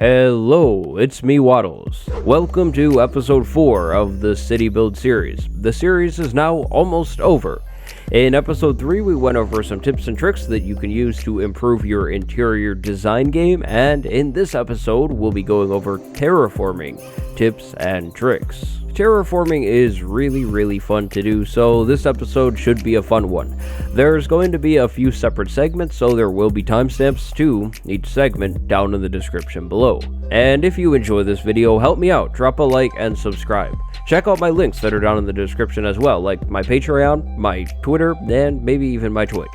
Hello, it's me Waddles. Welcome to episode 4 of the City Build series. The series is now almost over. In episode 3 we went over some tips and tricks that you can use to improve your interior design game, and in this episode we'll be going over terraforming tips and tricks. Terraforming is really fun to do, so this episode should be a fun one. There's going to be a few separate segments, so there will be timestamps to each segment down in the description below. And if you enjoy this video, help me out, drop a like and subscribe. Check out my links that are down in the description as well, like my Patreon, my Twitter, and maybe even my Twitch.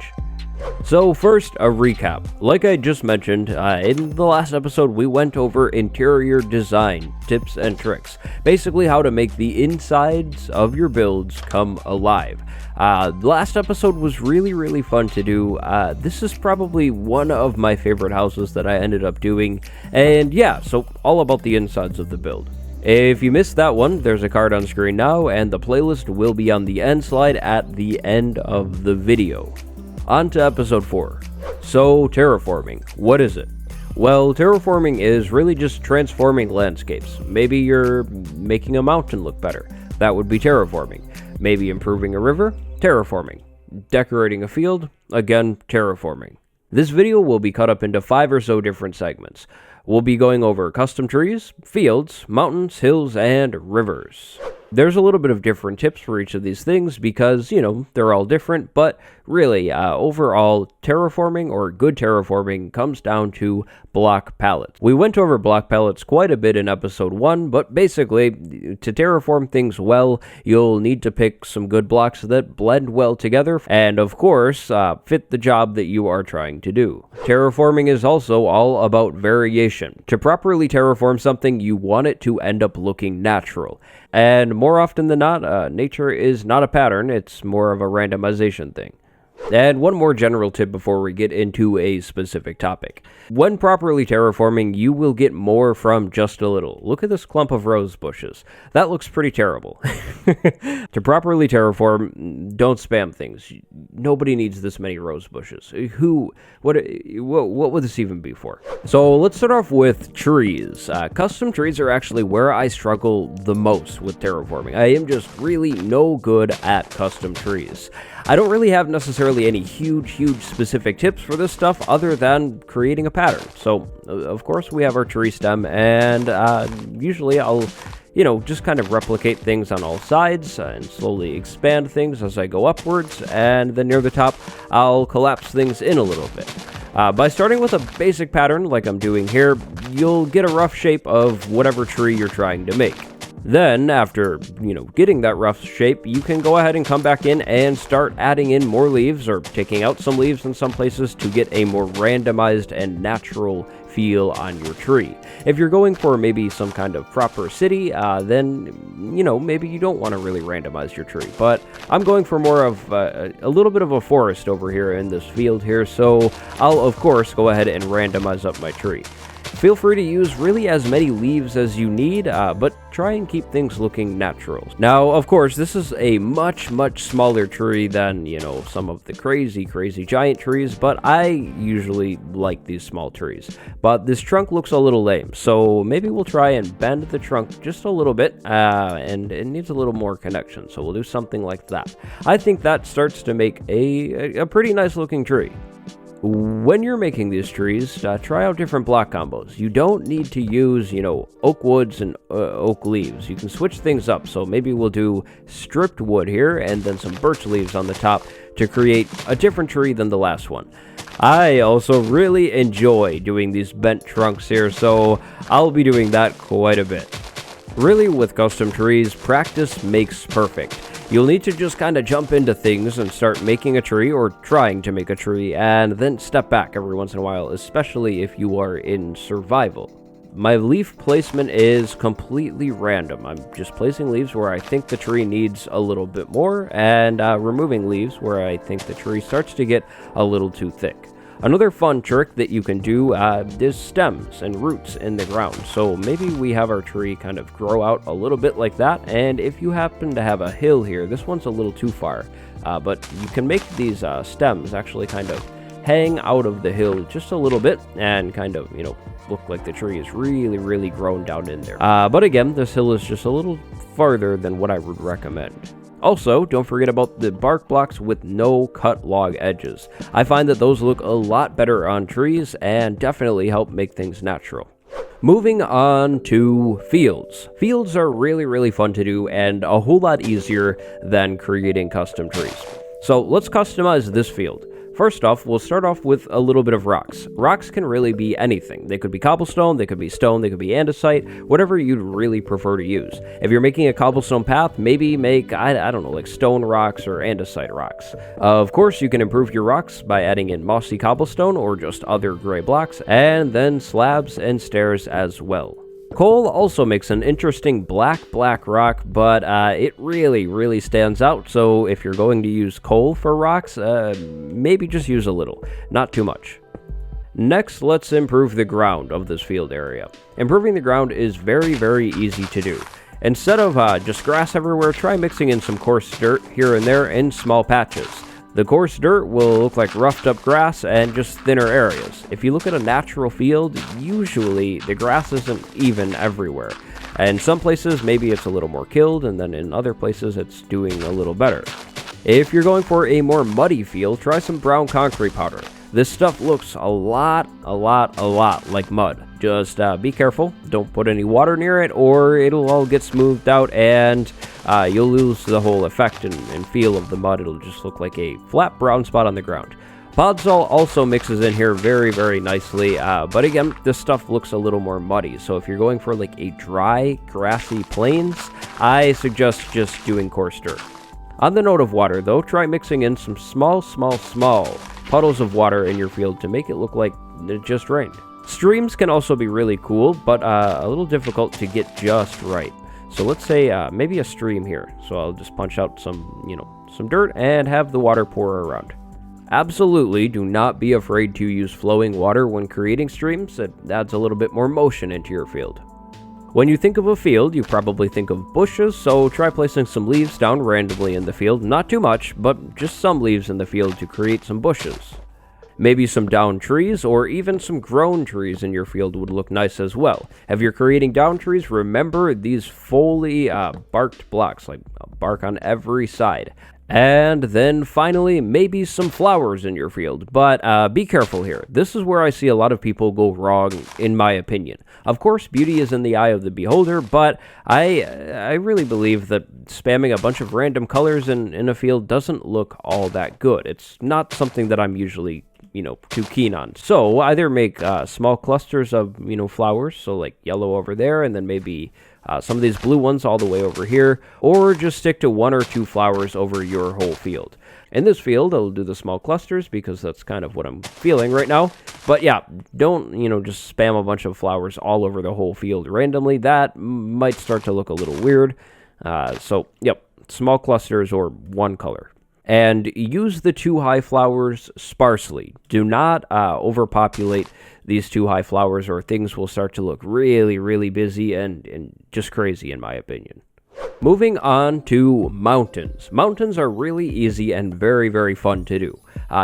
So first, a recap. Like I just mentioned, in the last episode we went over interior design tips and tricks. Basically how to make the insides of your builds come alive. The last episode was really fun to do. This is probably one of my favorite houses that I ended up doing. And yeah, so all about the insides of the build. If you missed that one, there's a card on screen now, and the playlist will be on the end slide at the end of the video. On to episode 4. So, terraforming. What is it? Well, terraforming is really just transforming landscapes. Maybe you're making a mountain look better. That would be terraforming. Maybe improving a river? Terraforming. Decorating a field? Again, terraforming. This video will be cut up into 5 or so different segments. We'll be going over custom trees, fields, mountains, hills, and rivers. There's a little bit of different tips for each of these things because, they're all different, but really, overall, terraforming or good terraforming comes down to block palettes. We went over block palettes quite a bit in episode 1, but basically, to terraform things well, you'll need to pick some good blocks that blend well together and, of course, fit the job that you are trying to do. Terraforming is also all about variation. To properly terraform something, you want it to end up looking natural. And more often than not, nature is not a pattern, it's more of a randomization thing. And one more general tip before we get into a specific topic. When properly terraforming, you will get more from just a little. Look at this clump of rose bushes. That looks pretty terrible. To properly terraform, don't spam things. Nobody needs this many rose bushes. What would this even be for? So let's start off with trees. Custom trees are actually where I struggle the most with terraforming. I am just really no good at custom trees. I don't really have necessarily any huge specific tips for this stuff other than creating a pattern. So, of course, we have our tree stem, and usually I'll, just kind of replicate things on all sides and slowly expand things as I go upwards, and then near the top, I'll collapse things in a little bit. By starting with a basic pattern like I'm doing here, you'll get a rough shape of whatever tree you're trying to make. Then, after, getting that rough shape, you can go ahead and come back in and start adding in more leaves or taking out some leaves in some places to get a more randomized and natural feel on your tree. If you're going for maybe some kind of proper city, then, maybe you don't want to really randomize your tree. But I'm going for more of a little bit of a forest over here in this field here, so I'll, of course, go ahead and randomize up my tree. Feel free to use really as many leaves as you need, but try and keep things looking natural. Now, of course, this is a much smaller tree than, some of the crazy giant trees, but I usually like these small trees. But this trunk looks a little lame, so maybe we'll try and bend the trunk just a little bit, and it needs a little more connection, so we'll do something like that. I think that starts to make a pretty nice looking tree. When you're making these trees, try out different block combos. You don't need to use, oak woods and oak leaves. You can switch things up, so maybe we'll do stripped wood here and then some birch leaves on the top to create a different tree than the last one. I also really enjoy doing these bent trunks here, so I'll be doing that quite a bit. Really, with custom trees, practice makes perfect. You'll need to just kind of jump into things and start making a tree or trying to make a tree, and then step back every once in a while, especially if you are in survival. My leaf placement is completely random. I'm just placing leaves where I think the tree needs a little bit more, and removing leaves where I think the tree starts to get a little too thick. Another fun trick that you can do is stems and roots in the ground. So maybe we have our tree kind of grow out a little bit like that. And if you happen to have a hill here, this one's a little too far. But you can make these stems actually kind of hang out of the hill just a little bit and kind of, look like the tree is really grown down in there. But again, this hill is just a little farther than what I would recommend. Also, don't forget about the bark blocks with no cut log edges. I find that those look a lot better on trees and definitely help make things natural. Moving on to fields. Fields are really fun to do and a whole lot easier than creating custom trees. So let's customize this field. First off, we'll start off with a little bit of rocks. Rocks can really be anything. They could be cobblestone, they could be stone, they could be andesite, whatever you'd really prefer to use. If you're making a cobblestone path, maybe make, I don't know, like stone rocks or andesite rocks. Of course, you can improve your rocks by adding in mossy cobblestone or just other gray blocks, and then slabs and stairs as well. Coal also makes an interesting black rock, but it really stands out, so if you're going to use coal for rocks, maybe just use a little, not too much. Next, let's improve the ground of this field area. Improving the ground is very easy to do. Instead of just grass everywhere, try mixing in some coarse dirt here and there in small patches. The coarse dirt will look like roughed up grass and just thinner areas. If you look at a natural field, usually the grass isn't even everywhere. And some places, maybe it's a little more killed, and then in other places, it's doing a little better. If you're going for a more muddy field, try some brown concrete powder. This stuff looks a lot like mud. Just be careful, don't put any water near it, or it'll all get smoothed out and you'll lose the whole effect and feel of the mud. It'll just look like a flat brown spot on the ground. Podzol also mixes in here very nicely, but again, this stuff looks a little more muddy, so if you're going for like a dry, grassy plains, I suggest just doing coarse dirt. On the note of water though, try mixing in some small puddles of water in your field to make it look like it just rained. Streams can also be really cool, but a little difficult to get just right. So let's say maybe a stream here. So I'll just punch out some dirt and have the water pour around. Absolutely do not be afraid to use flowing water when creating streams. It adds a little bit more motion into your field. When you think of a field, you probably think of bushes, so try placing some leaves down randomly in the field. Not too much, but just some leaves in the field to create some bushes. Maybe some down trees or even some grown trees in your field would look nice as well. If you're creating down trees, remember these fully barked blocks, like bark on every side. And then finally, maybe some flowers in your field, but be careful here. This is where I see a lot of people go wrong, in my opinion. Of course, beauty is in the eye of the beholder, but I really believe that spamming a bunch of random colors in a field doesn't look all that good. It's not something that I'm usually too keen on. So either make small clusters of, flowers, so like yellow over there, and then maybe some of these blue ones all the way over here, or just stick to one or two flowers over your whole field. In this field, I'll do the small clusters because that's kind of what I'm feeling right now. But yeah, don't, just spam a bunch of flowers all over the whole field randomly. That might start to look a little weird. So, yep, small clusters or one color. And use the two high flowers sparsely. Do not overpopulate these two high flowers or things will start to look really busy and just crazy in my opinion. Moving on to mountains. Mountains are really easy and very fun to do.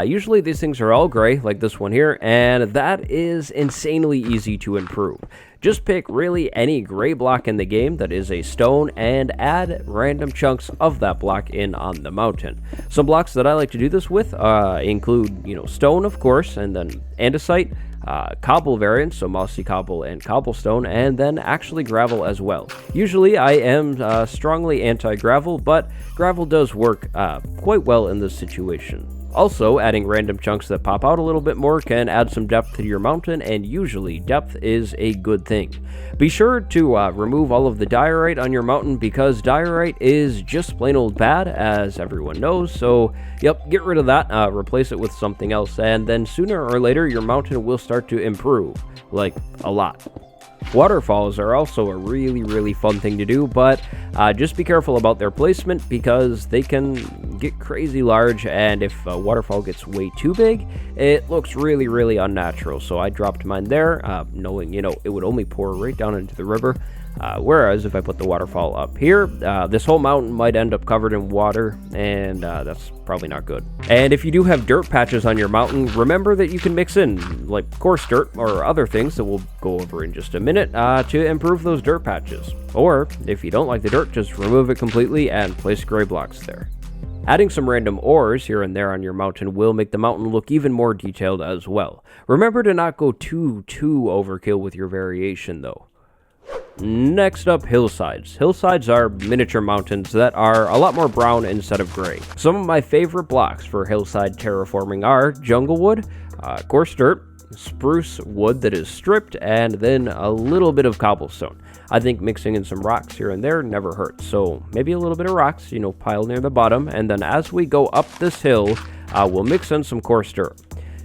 Usually these things are all gray, like this one here, and that is insanely easy to improve. Just pick really any gray block in the game that is a stone and add random chunks of that block in on the mountain. Some blocks that I like to do this with include, stone, of course, and then andesite, cobble variants, so mossy cobble and cobblestone, and then actually gravel as well. Usually I am strongly anti-gravel, but gravel does work quite well in this situation. Also, adding random chunks that pop out a little bit more can add some depth to your mountain, and usually depth is a good thing. Be sure to remove all of the diorite on your mountain because diorite is just plain old bad, as everyone knows, so yep, get rid of that, replace it with something else, and then sooner or later your mountain will start to improve, like a lot. Waterfalls are also a really fun thing to do, but just be careful about their placement because they can get crazy large, and if a waterfall gets way too big, it looks really unnatural. So I dropped mine there, knowing, it would only pour right down into the river. Whereas if I put the waterfall up here, this whole mountain might end up covered in water, and that's probably not good. And if you do have dirt patches on your mountain, remember that you can mix in like coarse dirt or other things that we'll go over in just a minute to improve those dirt patches. Or if you don't like the dirt, just remove it completely and place gray blocks there. Adding some random ores here and there on your mountain will make the mountain look even more detailed as well. Remember to not go too overkill with your variation though. Next up, hillsides. Hillsides are miniature mountains that are a lot more brown instead of gray. Some of my favorite blocks for hillside terraforming are jungle wood, coarse dirt, spruce wood that is stripped, and then a little bit of cobblestone. I think mixing in some rocks here and there never hurts, so maybe a little bit of rocks, piled near the bottom, and then as we go up this hill, we'll mix in some coarse dirt.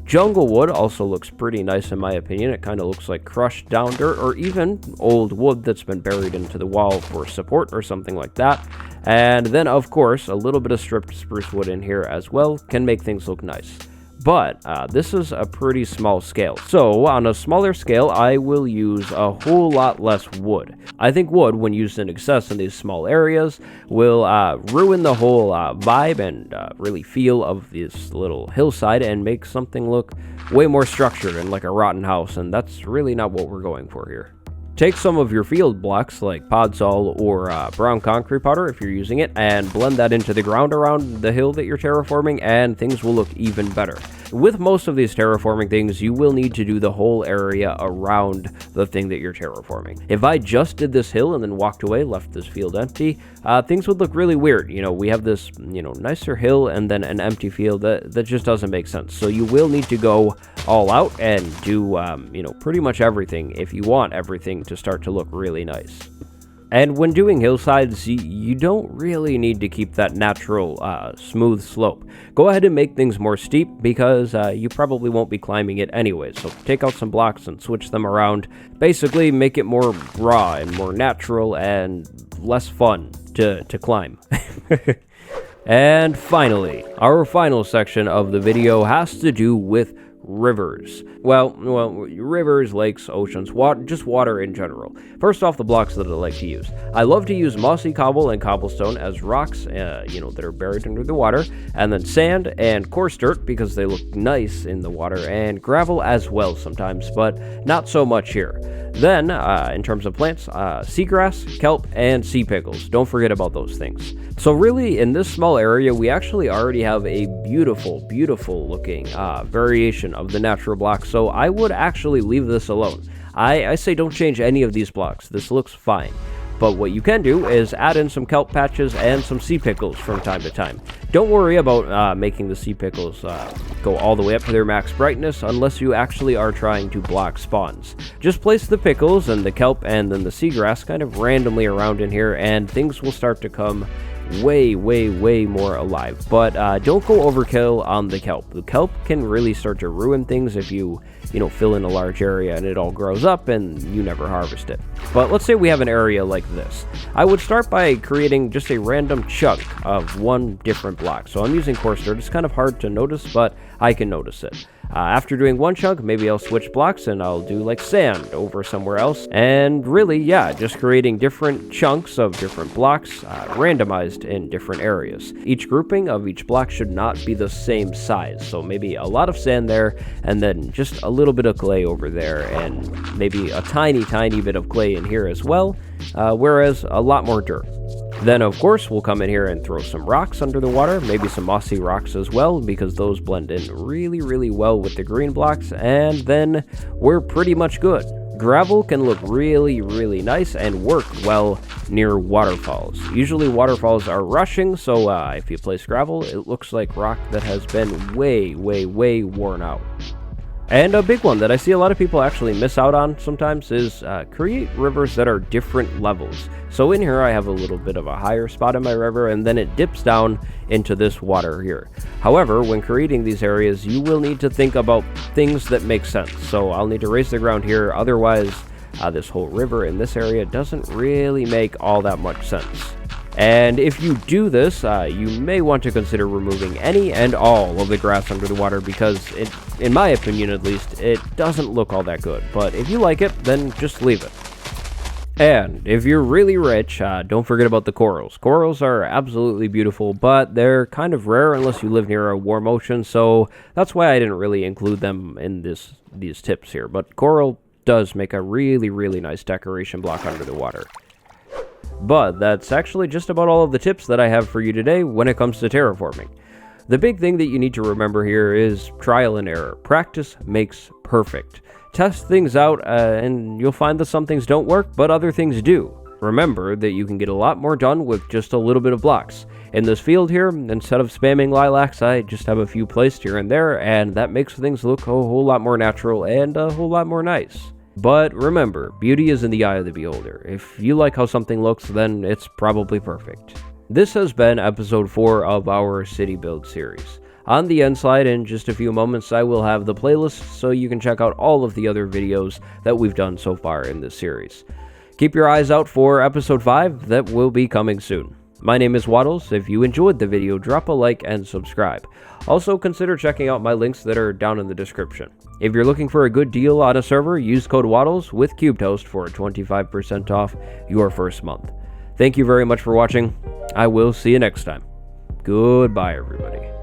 Jungle wood also looks pretty nice in my opinion. It kind of looks like crushed down dirt or even old wood that's been buried into the wall for support or something like that. And then of course a little bit of stripped spruce wood in here as well can make things look nice. But this is a pretty small scale. So on a smaller scale, I will use a whole lot less wood. I think wood, when used in excess in these small areas, will ruin the whole vibe and really feel of this little hillside and make something look way more structured and like a rotten house. And that's really not what we're going for here. Take some of your field blocks like podzol or brown concrete powder if you're using it and blend that into the ground around the hill that you're terraforming and things will look even better. With most of these terraforming things, you will need to do the whole area around the thing that you're terraforming. If I just did this hill and then walked away, left this field empty, things would look really weird. We have this, nicer hill and then an empty field that just doesn't make sense. So you will need to go all out and do, pretty much everything if you want everything to start to look really nice. And when doing hillsides, you don't really need to keep that natural, smooth slope. Go ahead and make things more steep because you probably won't be climbing it anyway. So take out some blocks and switch them around. Basically, make it more raw and more natural and less fun to climb. And finally, our final section of the video has to do with rivers. Well, rivers, lakes, oceans, just water in general. First off, the blocks that I like to use. I love to use mossy cobble and cobblestone as rocks, that are buried under the water, and then sand and coarse dirt because they look nice in the water, and gravel as well sometimes, but not so much here. Then, in terms of plants, seagrass, kelp, and sea pickles. Don't forget about those things. So really, in this small area, we actually already have a beautiful, beautiful looking variation of the natural block, so I would actually leave this alone. I say don't change any of these blocks. This looks fine. But what you can do is add in some kelp patches and some sea pickles from time to time. Don't worry about making the sea pickles go all the way up to their max brightness unless you actually are trying to block spawns. Just place the pickles and the kelp and then the seagrass kind of randomly around in here and things will start to come way more alive. But don't go overkill on the kelp. The kelp can really start to ruin things if you fill in a large area and it all grows up and you never harvest it. But let's say we have an area like this. I would start by creating just a random chunk of one different block. So I'm using coarse dirt. It's kind of hard to notice, but I can notice it. After doing one chunk, maybe I'll switch blocks and I'll do like sand over somewhere else. And really, yeah, just creating different chunks of different blocks, randomized in different areas. Each grouping of each block should not be the same size. So maybe a lot of sand there and then just a little bit of clay over there and maybe a tiny bit of clay in here as well, whereas a lot more dirt. Then, of course, we'll come in here and throw some rocks under the water, maybe some mossy rocks as well, because those blend in really well with the green blocks, and then we're pretty much good. Gravel can look really nice and work well near waterfalls. Usually waterfalls are rushing, so if you place gravel, it looks like rock that has been way worn out. And a big one that I see a lot of people actually miss out on sometimes is create rivers that are different levels. So in here I have a little bit of a higher spot in my river and then it dips down into this water here. However, when creating these areas, you will need to think about things that make sense. So I'll need to raise the ground here, otherwise this whole river in this area doesn't really make all that much sense. And if you do this, you may want to consider removing any and all of the grass under the water because, in my opinion at least, it doesn't look all that good. But if you like it, then just leave it. And if you're really rich, don't forget about the corals. Corals are absolutely beautiful, but they're kind of rare unless you live near a warm ocean, so that's why I didn't really include them in these tips here. But coral does make a really, really nice decoration block under the water. But that's actually just about all of the tips that I have for you today when it comes to terraforming. The big thing that you need to remember here is trial and error. Practice makes perfect. Test things out, and you'll find that some things don't work, but other things do. Remember that you can get a lot more done with just a little bit of blocks. In this field here, instead of spamming lilacs, I just have a few placed here and there, and that makes things look a whole lot more natural and a whole lot more nice. But remember, beauty is in the eye of the beholder. If you like how something looks, then it's probably perfect. This has been episode 4 of our City Build series. On the end slide, in just a few moments, I will have the playlist so you can check out all of the other videos that we've done so far in this series. Keep your eyes out for episode 5 that will be coming soon. My name is Waddles. If you enjoyed the video, drop a like and subscribe. Also, consider checking out my links that are down in the description. If you're looking for a good deal on a server, use code Waddles with CubeToast for 25% off your first month. Thank you very much for watching. I will see you next time. Goodbye, everybody.